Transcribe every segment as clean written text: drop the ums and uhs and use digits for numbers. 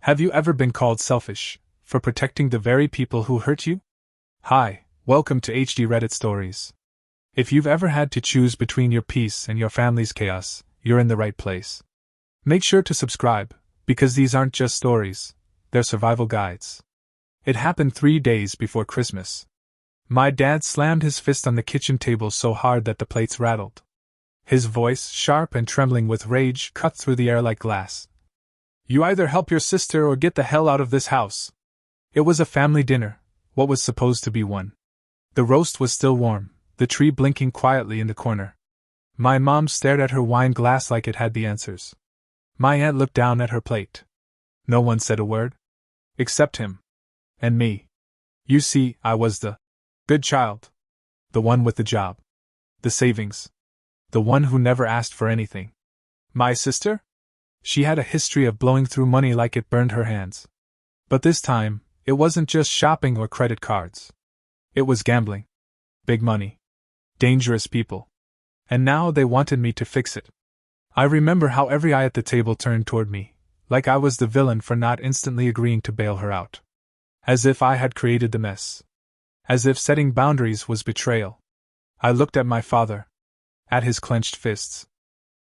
Have you ever been called selfish for protecting the very people who hurt you? Hi, welcome to HD Reddit Stories. If you've ever had to choose between your peace and your family's chaos, you're in the right place. Make sure to subscribe, because these aren't just stories, they're survival guides. It happened 3 days before Christmas. My dad slammed his fist on the kitchen table so hard that the plates rattled. His voice, sharp and trembling with rage, cut through the air like glass. You either help your sister or get the hell out of this house. It was a family dinner, what was supposed to be one. The roast was still warm, the tree blinking quietly in the corner. My mom stared at her wine glass like it had the answers. My aunt looked down at her plate. No one said a word. Except him. And me. You see, I was the good child. The one with the job. The savings. The one who never asked for anything. My sister? She had a history of blowing through money like it burned her hands. But this time, it wasn't just shopping or credit cards. It was gambling. Big money. Dangerous people. And now they wanted me to fix it. I remember how every eye at the table turned toward me, like I was the villain for not instantly agreeing to bail her out. As if I had created the mess. As if setting boundaries was betrayal. I looked at my father. At his clenched fists.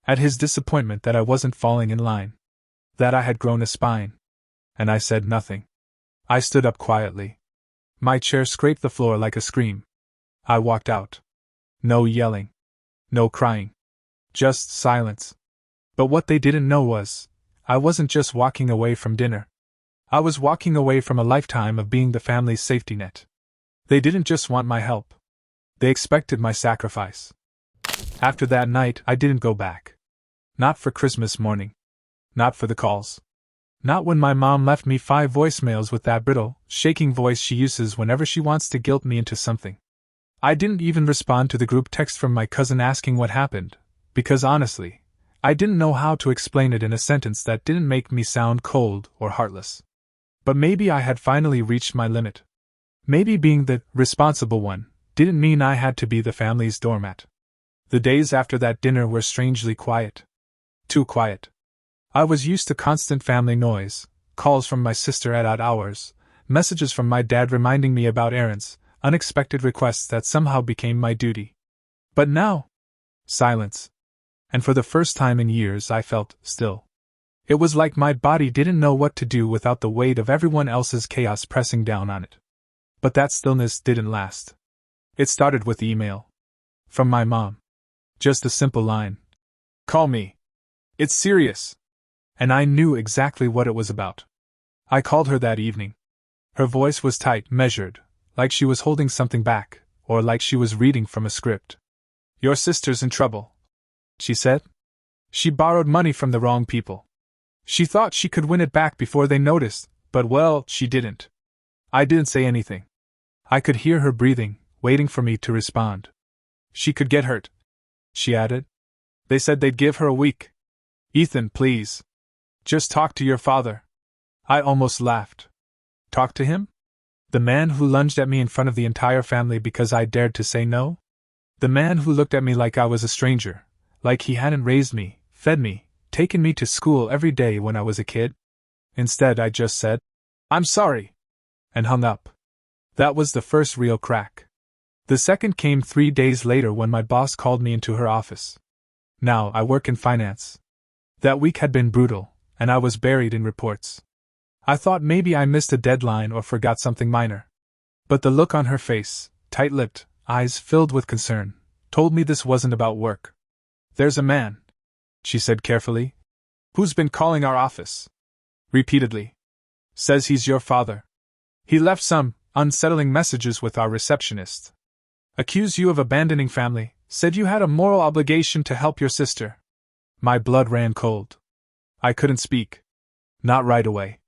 At his disappointment that I wasn't falling in line. That I had grown a spine. And I said nothing. I stood up quietly. My chair scraped the floor like a scream. I walked out. No yelling. No crying. Just silence. But what they didn't know was, I wasn't just walking away from dinner. I was walking away from a lifetime of being the family's safety net. They didn't just want my help. They expected my sacrifice. After that night, I didn't go back. Not for Christmas morning. Not for the calls. Not when my mom left me 5 voicemails with that brittle, shaking voice she uses whenever she wants to guilt me into something. I didn't even respond to the group text from my cousin asking what happened, because honestly, I didn't know how to explain it in a sentence that didn't make me sound cold or heartless. But maybe I had finally reached my limit. Maybe being the responsible one didn't mean I had to be the family's doormat. The days after that dinner were strangely quiet. Too quiet. I was used to constant family noise, calls from my sister at odd hours, messages from my dad reminding me about errands, unexpected requests that somehow became my duty. But now, silence. And for the first time in years I felt still. It was like my body didn't know what to do without the weight of everyone else's chaos pressing down on it. But that stillness didn't last. It started with email. From my mom. Just a simple line. Call me. It's serious. And I knew exactly what it was about. I called her that evening. Her voice was tight, measured, like she was holding something back, or like she was reading from a script. Your sister's in trouble, she said. She borrowed money from the wrong people. She thought she could win it back before they noticed, but well, she didn't. I didn't say anything. I could hear her breathing, waiting for me to respond. She could get hurt, she added. They said they'd give her a week. Ethan, please. Just talk to your father. I almost laughed. Talk to him? The man who lunged at me in front of the entire family because I dared to say no? The man who looked at me like I was a stranger, like he hadn't raised me, fed me, taken me to school every day when I was a kid? Instead, I just said, I'm sorry, and hung up. That was the first real crack. The second came 3 days later when my boss called me into her office. Now I work in finance. That week had been brutal, and I was buried in reports. I thought maybe I missed a deadline or forgot something minor. But the look on her face, tight-lipped, eyes filled with concern, told me this wasn't about work. There's a man, she said carefully, who's been calling our office. Repeatedly. Says he's your father. He left some unsettling messages with our receptionist. Accused you of abandoning family, said you had a moral obligation to help your sister. My blood ran cold. I couldn't speak. Not right away.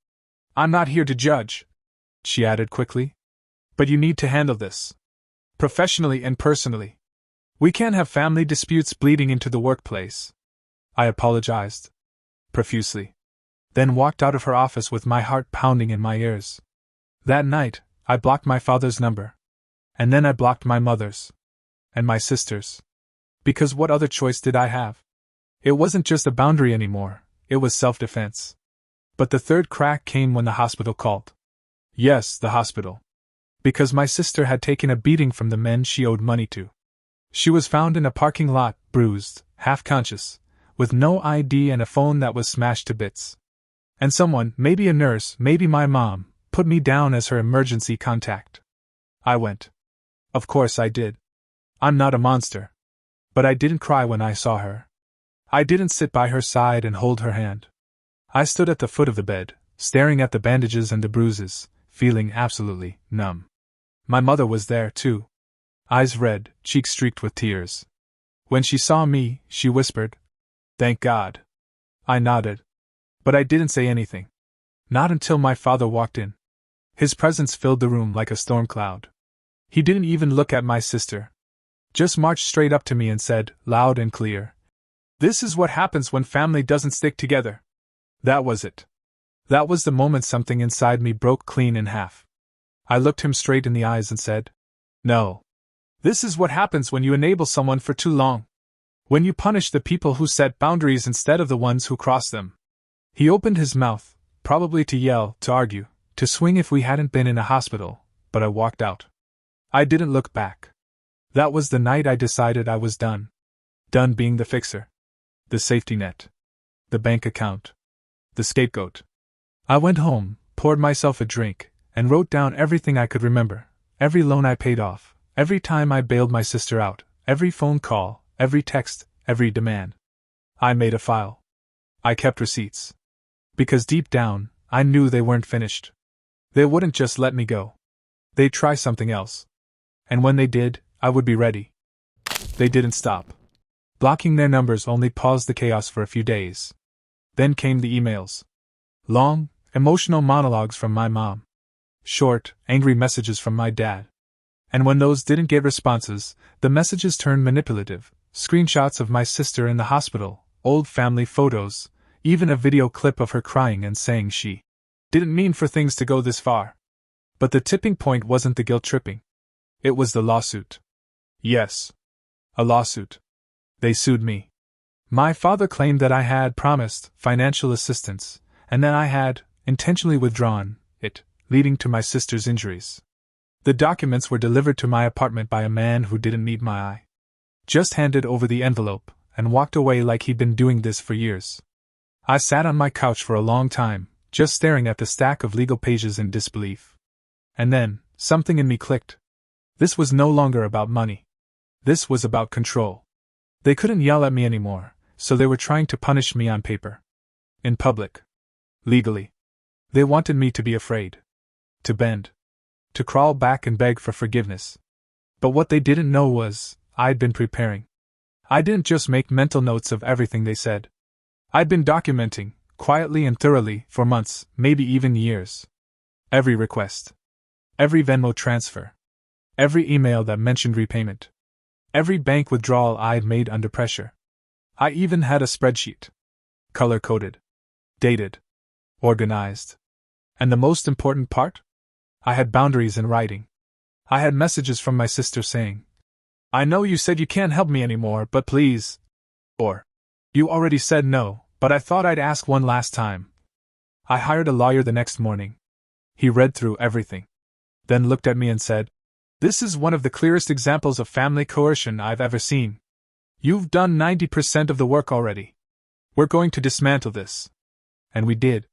I'm not here to judge, she added quickly. But you need to handle this. Professionally and personally. We can't have family disputes bleeding into the workplace. I apologized. Profusely. Then walked out of her office with my heart pounding in my ears. That night, I blocked my father's number. And then I blocked my mother's. And my sister's. Because what other choice did I have? It wasn't just a boundary anymore, it was self-defense. But the third crack came when the hospital called. Yes, the hospital. Because my sister had taken a beating from the men she owed money to. She was found in a parking lot, bruised, half-conscious, with no ID and a phone that was smashed to bits. And someone, maybe a nurse, maybe my mom, put me down as her emergency contact. I went. Of course I did. I'm not a monster. But I didn't cry when I saw her. I didn't sit by her side and hold her hand. I stood at the foot of the bed, staring at the bandages and the bruises, feeling absolutely numb. My mother was there, too. Eyes red, cheeks streaked with tears. When she saw me, she whispered, "Thank God." I nodded. But I didn't say anything. Not until my father walked in. His presence filled the room like a storm cloud. He didn't even look at my sister. Just marched straight up to me and said, loud and clear, "This is what happens when family doesn't stick together." That was it. That was the moment something inside me broke clean in half. I looked him straight in the eyes and said, "No. This is what happens when you enable someone for too long. When you punish the people who set boundaries instead of the ones who cross them." He opened his mouth, probably to yell, to argue, to swing if we hadn't been in a hospital, but I walked out. I didn't look back. That was the night I decided I was done. Done being the fixer. The safety net. The bank account. The scapegoat. I went home, poured myself a drink, and wrote down everything I could remember, every loan I paid off, every time I bailed my sister out, every phone call, every text, every demand. I made a file. I kept receipts. Because deep down, I knew they weren't finished. They wouldn't just let me go. They'd try something else. And when they did, I would be ready. They didn't stop. Blocking their numbers only paused the chaos for a few days. Then came the emails. Long, emotional monologues from my mom. Short, angry messages from my dad. And when those didn't get responses, the messages turned manipulative. Screenshots of my sister in the hospital, old family photos, even a video clip of her crying and saying she didn't mean for things to go this far. But the tipping point wasn't the guilt tripping. It was the lawsuit. Yes. A lawsuit. They sued me. My father claimed that I had promised financial assistance, and that I had intentionally withdrawn it, leading to my sister's injuries. The documents were delivered to my apartment by a man who didn't meet my eye. Just handed over the envelope, and walked away like he'd been doing this for years. I sat on my couch for a long time, just staring at the stack of legal pages in disbelief. And then, something in me clicked. This was no longer about money. This was about control. They couldn't yell at me anymore, so they were trying to punish me on paper. In public. Legally. They wanted me to be afraid. To bend. To crawl back and beg for forgiveness. But what they didn't know was, I'd been preparing. I didn't just make mental notes of everything they said. I'd been documenting, quietly and thoroughly, for months, maybe even years. Every request. Every Venmo transfer. Every email that mentioned repayment. Every bank withdrawal I'd made under pressure. I even had a spreadsheet. Color-coded. Dated. Organized. And the most important part? I had boundaries in writing. I had messages from my sister saying, "I know you said you can't help me anymore, but please." Or, "You already said no, but I thought I'd ask one last time." I hired a lawyer the next morning. He read through everything. Then looked at me and said, "This is one of the clearest examples of family coercion I've ever seen. You've done 90% of the work already. We're going to dismantle this." And we did.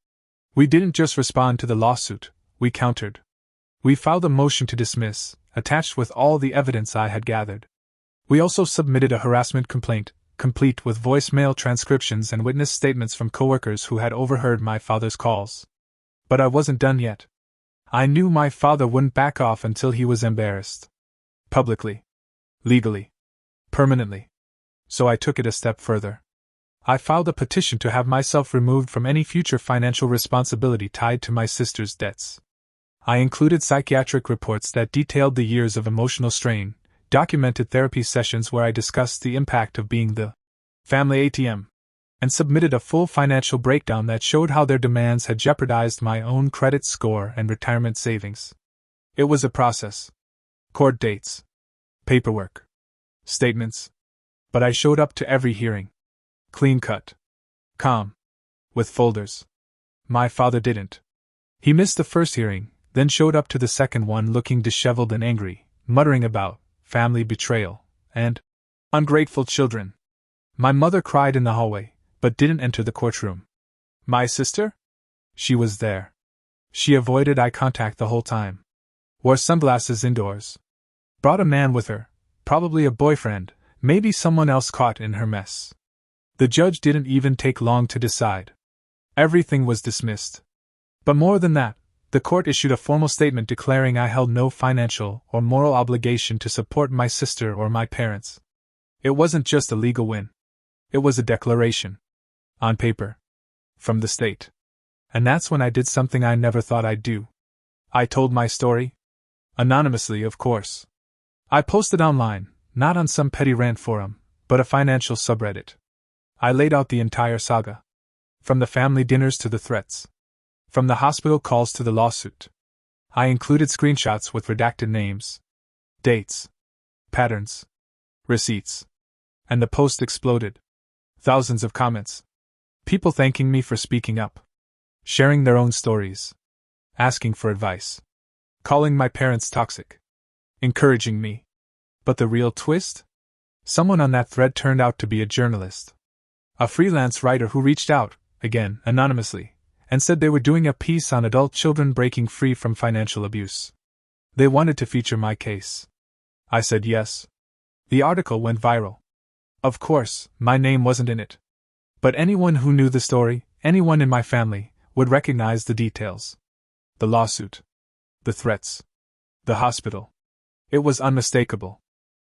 We didn't just respond to the lawsuit, we countered. We filed a motion to dismiss, attached with all the evidence I had gathered. We also submitted a harassment complaint, complete with voicemail transcriptions and witness statements from coworkers who had overheard my father's calls. But I wasn't done yet. I knew my father wouldn't back off until he was embarrassed. Publicly. Legally. Permanently. So I took it a step further. I filed a petition to have myself removed from any future financial responsibility tied to my sister's debts. I included psychiatric reports that detailed the years of emotional strain, documented therapy sessions where I discussed the impact of being the family ATM, and submitted a full financial breakdown that showed how their demands had jeopardized my own credit score and retirement savings. It was a process. Court dates. Paperwork. Statements. But I showed up to every hearing. Clean cut. Calm. With folders. My father didn't. He missed the first hearing, then showed up to the second one looking disheveled and angry, muttering about family betrayal and ungrateful children. My mother cried in the hallway, but didn't enter the courtroom. My sister? She was there. She avoided eye contact the whole time. Wore sunglasses indoors. Brought a man with her, probably a boyfriend, maybe someone else caught in her mess. The judge didn't even take long to decide. Everything was dismissed. But more than that, the court issued a formal statement declaring I held no financial or moral obligation to support my sister or my parents. It wasn't just a legal win. It was a declaration. On paper. From the state. And that's when I did something I never thought I'd do. I told my story. Anonymously, of course. I posted online, not on some petty rant forum, but a financial subreddit. I laid out the entire saga. From the family dinners to the threats. From the hospital calls to the lawsuit. I included screenshots with redacted names, dates, patterns, receipts. And the post exploded. Thousands of comments. People thanking me for speaking up. Sharing their own stories. Asking for advice. Calling my parents toxic. Encouraging me. But the real twist? Someone on that thread turned out to be a journalist. A freelance writer who reached out, again, anonymously, and said they were doing a piece on adult children breaking free from financial abuse. They wanted to feature my case. I said yes. The article went viral. Of course, my name wasn't in it. But anyone who knew the story, anyone in my family, would recognize the details. The lawsuit. The threats. The hospital. It was unmistakable.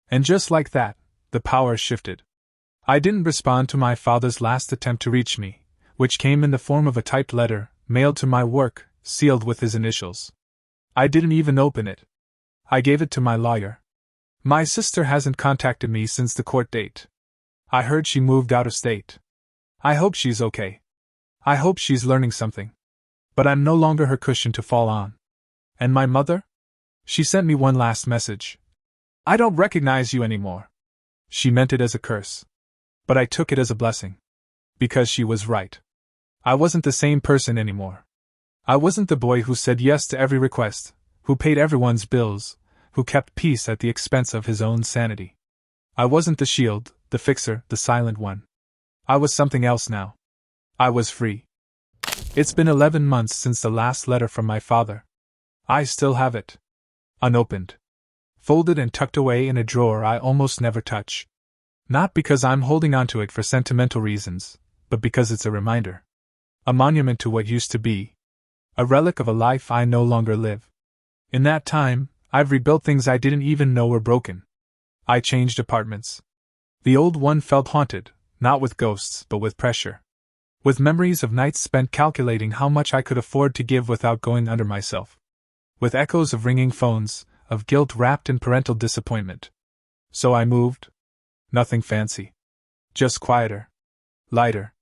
And just like that, the power shifted. I didn't respond to my father's last attempt to reach me, which came in the form of a typed letter, mailed to my work, sealed with his initials. I didn't even open it. I gave it to my lawyer. My sister hasn't contacted me since the court date. I heard she moved out of state. I hope she's okay. I hope she's learning something. But I'm no longer her cushion to fall on. And my mother? She sent me one last message. I don't recognize you anymore. She meant it as a curse. But I took it as a blessing. Because she was right. I wasn't the same person anymore. I wasn't the boy who said yes to every request, who paid everyone's bills, who kept peace at the expense of his own sanity. I wasn't the shield, the fixer, the silent one. I was something else now. I was free. It's been 11 months since the last letter from my father. I still have it. Unopened. Folded and tucked away in a drawer I almost never touch. Not because I'm holding onto it for sentimental reasons, but because it's a reminder. A monument to what used to be. A relic of a life I no longer live. In that time, I've rebuilt things I didn't even know were broken. I changed apartments. The old one felt haunted, not with ghosts but with pressure. With memories of nights spent calculating how much I could afford to give without going under myself. With echoes of ringing phones, of guilt wrapped in parental disappointment. So I moved. Nothing fancy. Just quieter. Lighter.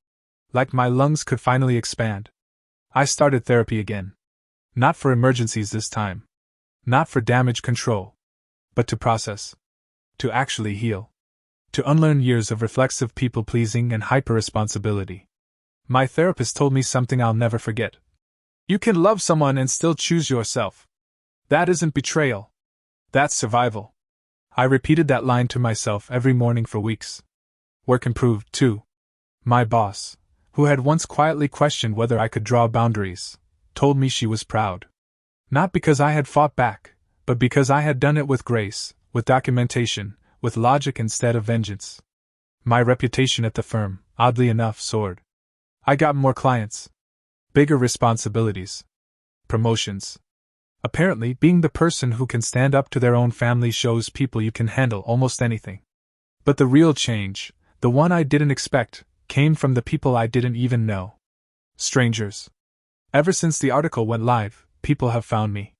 Like my lungs could finally expand. I started therapy again. Not for emergencies this time. Not for damage control. But to process. To actually heal. To unlearn years of reflexive people-pleasing and hyper-responsibility. My therapist told me something I'll never forget. You can love someone and still choose yourself. That isn't betrayal. That's survival. I repeated that line to myself every morning for weeks. Work improved, too. My boss, who had once quietly questioned whether I could draw boundaries, told me she was proud. Not because I had fought back, but because I had done it with grace, with documentation, with logic instead of vengeance. My reputation at the firm, oddly enough, soared. I got more clients. Bigger responsibilities. Promotions. Apparently, being the person who can stand up to their own family shows people you can handle almost anything. But the real change, the one I didn't expect, came from the people I didn't even know. Strangers. Ever since the article went live, people have found me.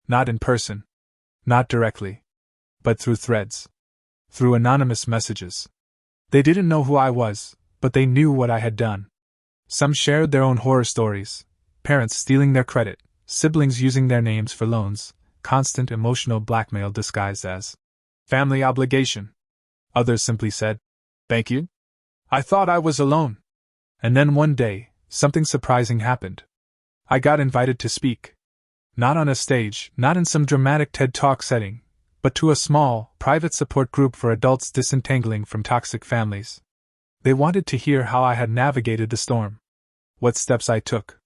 Not in person. Not directly. But through threads. Through anonymous messages. They didn't know who I was, but they knew what I had done. Some shared their own horror stories, parents stealing their credit, siblings using their names for loans, constant emotional blackmail disguised as family obligation. Others simply said, "Thank you. I thought I was alone." And then one day, something surprising happened. I got invited to speak. Not on a stage, not in some dramatic TED Talk setting, but to a small, private support group for adults disentangling from toxic families. They wanted to hear how I had navigated the storm. What steps I took.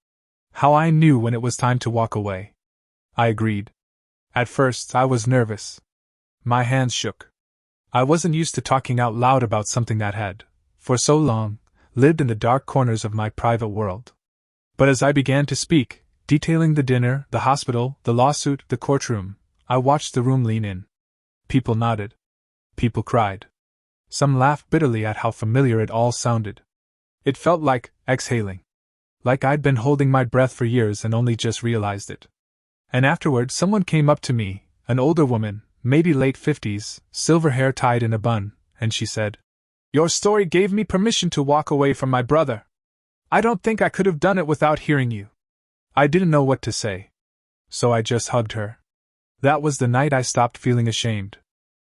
How I knew when it was time to walk away. I agreed. At first, I was nervous. My hands shook. I wasn't used to talking out loud about something that had, for so long, lived in the dark corners of my private world. But as I began to speak, detailing the dinner, the hospital, the lawsuit, the courtroom, I watched the room lean in. People nodded. People cried. Some laughed bitterly at how familiar it all sounded. It felt like exhaling. Like I'd been holding my breath for years and only just realized it. And afterward, someone came up to me, an older woman, maybe late 50s, silver hair tied in a bun, and she said, "Your story gave me permission to walk away from my brother. I don't think I could have done it without hearing you." I didn't know what to say. So I just hugged her. That was the night I stopped feeling ashamed.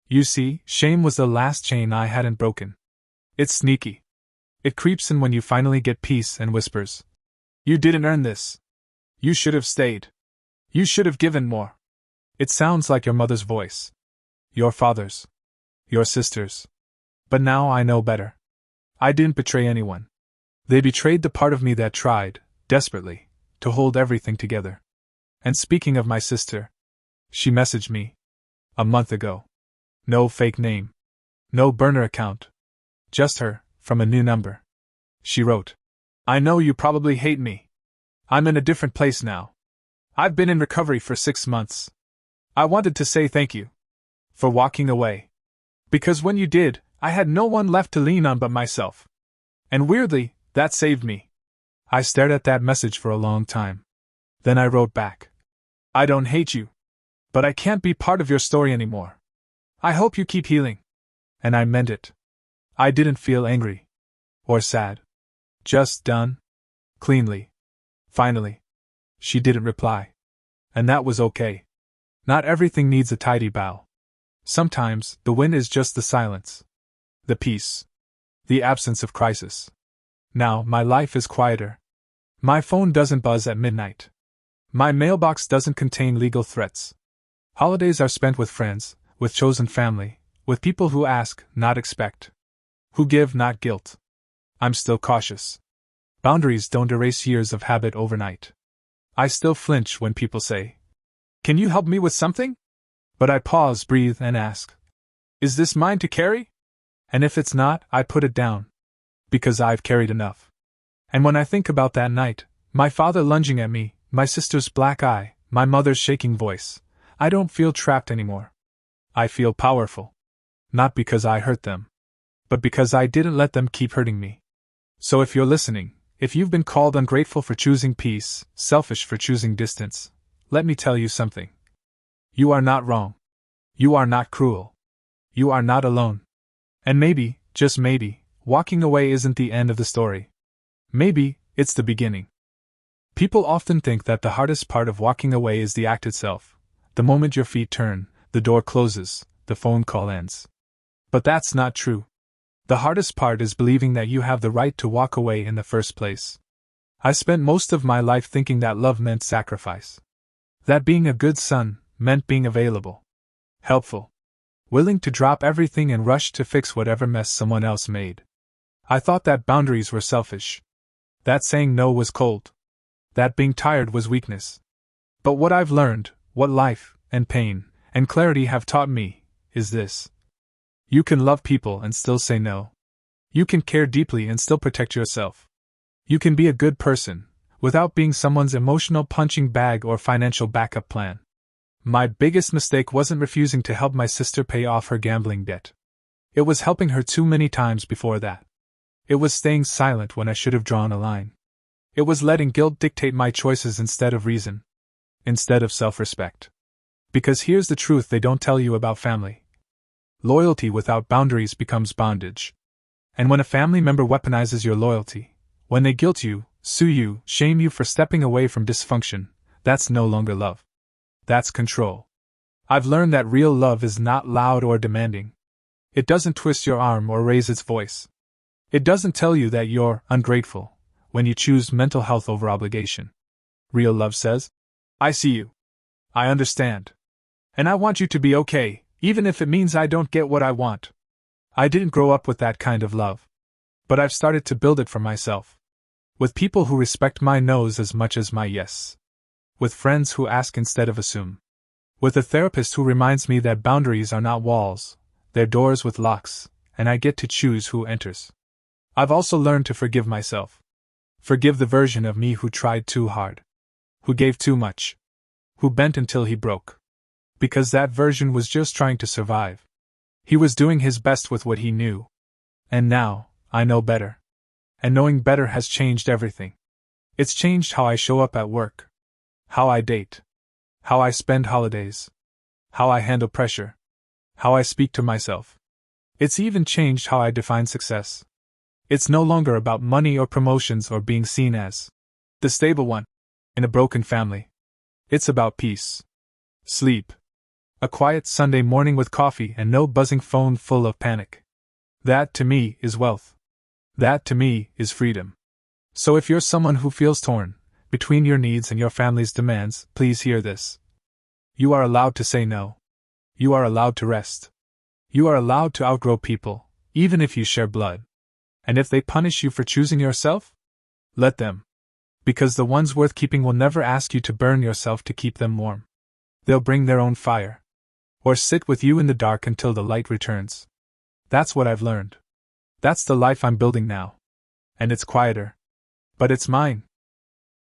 You see, shame was the last chain I hadn't broken. It's sneaky. It creeps in when you finally get peace and whispers, "You didn't earn this. You should have stayed. You should have given more." It sounds like your mother's voice. Your father's. Your sister's. But now I know better. I didn't betray anyone. They betrayed the part of me that tried, desperately, to hold everything together. And speaking of my sister, she messaged me. A month ago. No fake name. No burner account. Just her, from a new number. She wrote, "I know you probably hate me. I'm in a different place now. I've been in recovery for 6 months. I wanted to say thank you. For walking away. Because when you did, I had no one left to lean on but myself. And weirdly, that saved me." I stared at that message for a long time. Then I wrote back. "I don't hate you. But I can't be part of your story anymore. I hope you keep healing." And I meant it. I didn't feel angry. Or sad. Just done. Cleanly. Finally. She didn't reply. And that was okay. Not everything needs a tidy bow. Sometimes, the win is just the silence. The peace. The absence of crisis. Now, my life is quieter. My phone doesn't buzz at midnight. My mailbox doesn't contain legal threats. Holidays are spent with friends, with chosen family, with people who ask, not expect. Who give, not guilt. I'm still cautious. Boundaries don't erase years of habit overnight. I still flinch when people say, "Can you help me with something?" But I pause, breathe, and ask, "Is this mine to carry?" And if it's not, I put it down. Because I've carried enough. And when I think about that night, my father lunging at me, my sister's black eye, my mother's shaking voice, I don't feel trapped anymore. I feel powerful. Not because I hurt them. But because I didn't let them keep hurting me. So if you're listening, if you've been called ungrateful for choosing peace, selfish for choosing distance, let me tell you something. You are not wrong. You are not cruel. You are not alone. And maybe, just maybe, walking away isn't the end of the story. Maybe, it's the beginning. People often think that the hardest part of walking away is the act itself. The moment your feet turn, the door closes, the phone call ends. But that's not true. The hardest part is believing that you have the right to walk away in the first place. I spent most of my life thinking that love meant sacrifice. That being a good son meant being available. Helpful. Willing to drop everything and rush to fix whatever mess someone else made. I thought that boundaries were selfish. That saying no was cold. That being tired was weakness. But what I've learned, what life, and pain, and clarity have taught me, is this. You can love people and still say no. You can care deeply and still protect yourself. You can be a good person, without being someone's emotional punching bag or financial backup plan. My biggest mistake wasn't refusing to help my sister pay off her gambling debt. It was helping her too many times before that. It was staying silent when I should have drawn a line. It was letting guilt dictate my choices instead of reason. Instead of self-respect. Because here's the truth they don't tell you about family. Loyalty without boundaries becomes bondage. And when a family member weaponizes your loyalty, when they guilt you, sue you, shame you for stepping away from dysfunction, that's no longer love. That's control. I've learned that real love is not loud or demanding. It doesn't twist your arm or raise its voice. It doesn't tell you that you're ungrateful when you choose mental health over obligation. Real love says, I see you. I understand. And I want you to be okay, even if it means I don't get what I want. I didn't grow up with that kind of love. But I've started to build it for myself. With people who respect my no's as much as my yes. With friends who ask instead of assume. With a therapist who reminds me that boundaries are not walls, they're doors with locks, and I get to choose who enters. I've also learned to forgive myself. Forgive the version of me who tried too hard. Who gave too much. Who bent until he broke. Because that version was just trying to survive. He was doing his best with what he knew. And now, I know better. And knowing better has changed everything. It's changed how I show up at work. How I date. How I spend holidays. How I handle pressure. How I speak to myself. It's even changed how I define success. It's no longer about money or promotions or being seen as the stable one in a broken family. It's about peace. Sleep. A quiet Sunday morning with coffee and no buzzing phone full of panic. That, to me, is wealth. That, to me, is freedom. So if you're someone who feels torn between your needs and your family's demands, please hear this. You are allowed to say no. You are allowed to rest. You are allowed to outgrow people, even if you share blood. And if they punish you for choosing yourself, let them. Because the ones worth keeping will never ask you to burn yourself to keep them warm. They'll bring their own fire. Or sit with you in the dark until the light returns. That's what I've learned. That's the life I'm building now. And it's quieter. But it's mine.